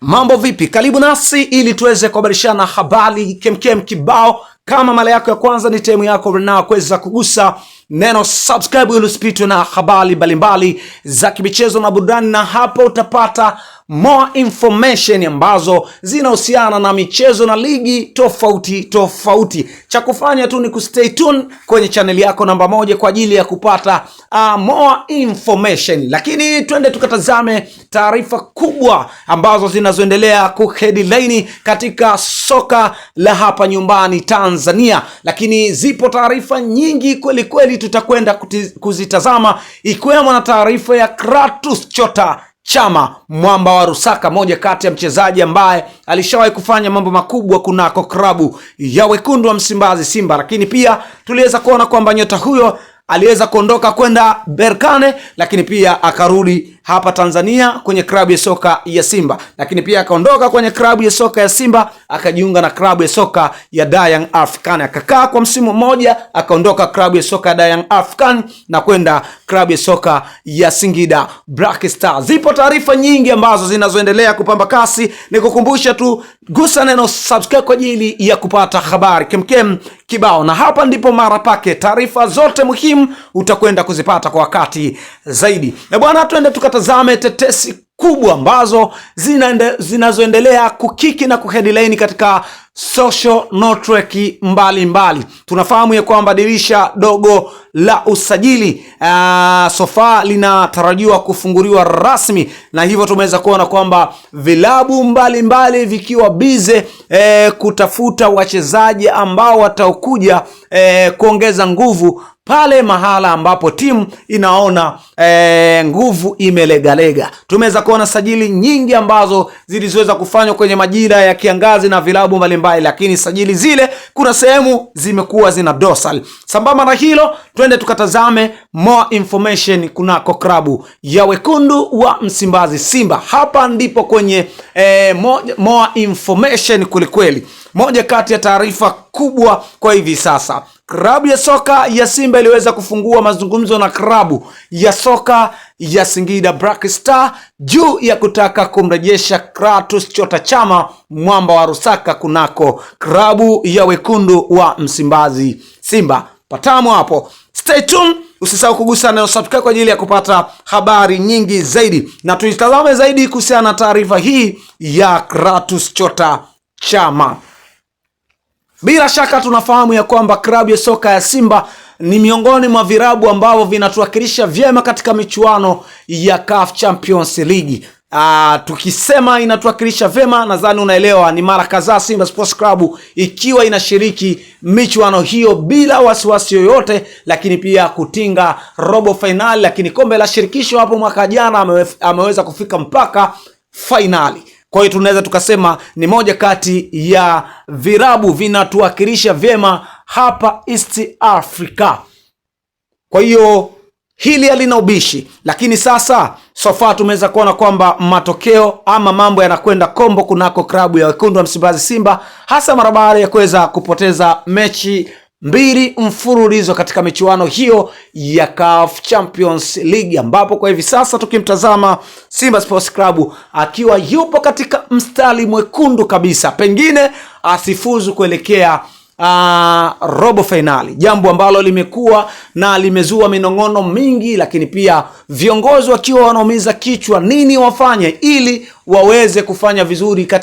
Mambo vipi? Karibu nasi ili tuweze kuhabarishana habari kemkem kibao. Kama mara yako ya kwanza, ni time yako na kuweza kugusa neno subscribe ili usipitwe na habari mbalimbali za kimichezo na burudani, na hapo utapata more information ambazo zinahusiana na michezo na ligi tofauti. Cha kufanya tu ni kustay tuned kwenye channel yako namba 1 kwa ajili ya kupata more information. Lakini twende tukatazame taarifa kubwa ambazo zinazoendelea kuheadline katika soka la hapa nyumbani Tanzania. Lakini zipo taarifa nyingi kweli tutakwenda kuzitazama, ikiwemo na taarifa ya Clatous Chota Chama, mwamba wa Rusaka, moja kati ya mchezaji ambaye alishawahi kufanya mambo makubwa kunako klabu ya wekundu wa Msimbazi Simba. Lakini pia tuliweza kuona kwamba nyota huyo aliweza kuondoka kwenda Berkane, lakini pia akarudi hapa Tanzania kwenye klabu ya soka ya Simba. Lakini pia akaondoka kwenye klabu ya soka ya Simba akajiunga na klabu ya soka ya Young African. Akakaa kwa msimu mmoja, akaondoka klabu ya soka ya Young African na kwenda klabu ya soka ya Singida Black Stars. Zipo taarifa nyingi ambazo zinazoendelea kupamba kasi. Nikukumbusha tu gusa neno subscribe kwa ajili ya kupata habari kemkem kibao, na hapa ndipo mara pake taarifa zote muhimu utakwenda kuzipata kwa wakati zaidi. Na bwana, twende tukatazame tetesi kubwa ambazo zinazoendelea kukiki na kuheadline katika social network mbalimbali. Tunafahamu ya kwamba dirisha dogo la usajili sofa linatarajiwa kufunguliwa rasmi, na hivyo tumeweza kuona kwamba vilabu mbalimbali vikiwa bize kutafuta wachezaji ambao watakuja kuongeza nguvu pale mahala ambapo timu inaona nguvu imelegalega. Tumeweza kuona sajili nyingi ambazo zilizoweza kufanywa kwenye majira ya kiangazi na vilabu mbalimbali, lakini sajili zile kuna sehemu zimekuwa zina dosal. Sambamba na hilo, twende tukatazame more information kunako klabu ya wekundu wa Msimbazi Simba. Hapa ndipo kwenye more information kulikweli. Moja kati ya taarifa kubwa kwa hivi sasa, klabu ya soka ya Simba iliweza kufungua mazungumzo na klabu ya soka ya Singida Black Stars juu ya kutaka kumrejesha Clatous Chota Chama, mwamba wa Rusaka, kunako klabu ya wekundu wa Msimbazi Simba. Patamu hapo. Stay tuned. Usisahau kugusa neno subscribe kwa ajili ya kupata habari nyingi zaidi, na tuitazame zaidi kuhusiana na taarifa hii ya Clatous Chota Chama. Bila shaka tunafahamu ya kwamba klabu ya soka ya Simba ni miongoni mwa virabu ambavyo vinatuwakilisha vyema katika michuano ya CAF Champions League. Tukisema inatuwakilisha vyema, nadhani unaelewa ni mara kadhaa Simba Sports Club ikiwa inashiriki michuano hiyo bila wasiwasi yoyote, lakini pia kutinga robo finali, lakini kombe la shirikisho hapo mwaka jana ameweza kufika mpaka finali. Kwa hiyo tunaweza tukasema ni moja kati ya virabu vinatuwakilisha vyema hapa East Africa. Kwa hiyo hili halina ubishi, lakini sasa sofa tumeweza kuona kwamba matokeo ama mambo yanakwenda kombo kunako klabu ya wekundu wa Msimbazi Simba, hasa mara baada ya kuweza kupoteza mechi 2 mfululizo katika michuano hiyo ya CAF Champions League, ambapo kwa hivi sasa tukimtazama Simba Sports Club akiwa yupo katika mstari mwekundu kabisa, pengine asifuzu kuelekea robo finali, jambo ambalo limekuwa na limezua minong'ono mingi, lakini pia viongozi wakiwa wanaumiza kichwa nini wafanye ili waweze kufanya vizuri katika